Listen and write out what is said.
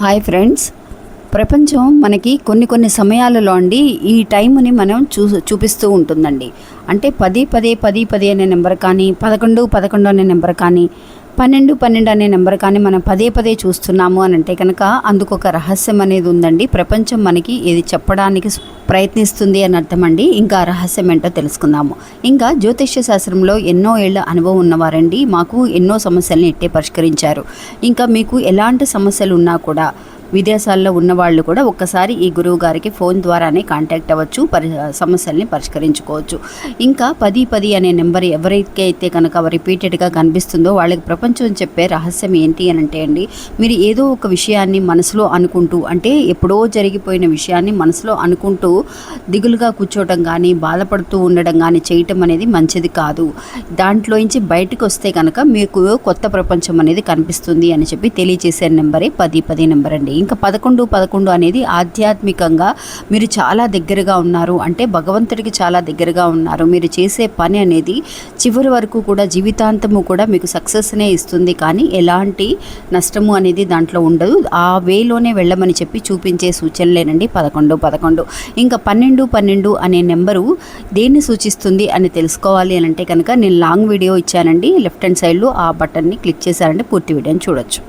Hi friends, ప్రపంచం మనకి కొన్ని సమయాలలో అండి ఈ టైంని మనం చూపిస్తూ ఉంటుందండి. అంటే 10 అనే నెంబర్ కానీ, 11 అనే నెంబర్ కానీ, 12 అనే నెంబర్ కానీ మనం పదే చూస్తున్నాము అని అంటే కనుక అందుకు ఒక రహస్యం అనేది ఉందండి. ప్రపంచం మనకి ఇది చెప్పడానికి ప్రయత్నిస్తుంది అని అర్థమండి. ఇంకా రహస్యం ఏంటో తెలుసుకుందాము. ఇంకా జ్యోతిష్య శాస్త్రంలో ఎన్నో ఏళ్ల అనుభవం ఉన్నవారండి. మాకు ఎన్నో సమస్యల్ని ఇట్టే పరిష్కరించారు. ఇంకా మీకు ఎలాంటి సమస్యలు ఉన్నా కూడా విదేశాల్లో ఉన్నవాళ్ళు కూడా ఒక్కసారి ఈ గురువు గారికి ఫోన్ ద్వారానే కాంటాక్ట్ అవ్వచ్చు, సమస్యల్ని పరిష్కరించుకోవచ్చు. ఇంకా 10 అనే నెంబర్ ఎవరికైతే కనుక రిపీటెడ్గా కనిపిస్తుందో వాళ్ళకి ప్రపంచం చెప్పే రహస్యం ఏంటి అని అంటే అండి, మీరు ఏదో ఒక విషయాన్ని మనసులో అనుకుంటూ, అంటే ఎప్పుడో జరిగిపోయిన విషయాన్ని మనసులో అనుకుంటూ దిగులుగా కూర్చోవడం కానీ, బాధపడుతూ ఉండడం కానీ చేయటం అనేది మంచిది కాదు. దాంట్లోంచి బయటకు వస్తే కనుక మీకు కొత్త ప్రపంచం అనేది కనిపిస్తుంది అని చెప్పి తెలియజేసే నెంబరే 10 నెంబర్ అండి. ఇంకా 11 అనేది ఆధ్యాత్మికంగా మీరు చాలా దగ్గరగా ఉన్నారు, అంటే భగవంతుడికి చాలా దగ్గరగా ఉన్నారు. మీరు చేసే పని అనేది చివరి వరకు కూడా జీవితాంతము కూడా మీకు సక్సెస్నే ఇస్తుంది, కానీ ఎలాంటి నష్టము అనేది దాంట్లో ఉండదు. ఆ వేలోనే వెళ్ళమని చెప్పి చూపించే సూచనలేనండి 11. ఇంకా 12 అనే నెంబరు దేన్ని సూచిస్తుంది అని తెలుసుకోవాలి అని అంటే కనుక నేను లాంగ్ వీడియో ఇచ్చానండి. లెఫ్ట్ హ్యాండ్ సైడ్లో ఆ బటన్ని క్లిక్ చేశారంటే పూర్తి వీడియోని చూడొచ్చు.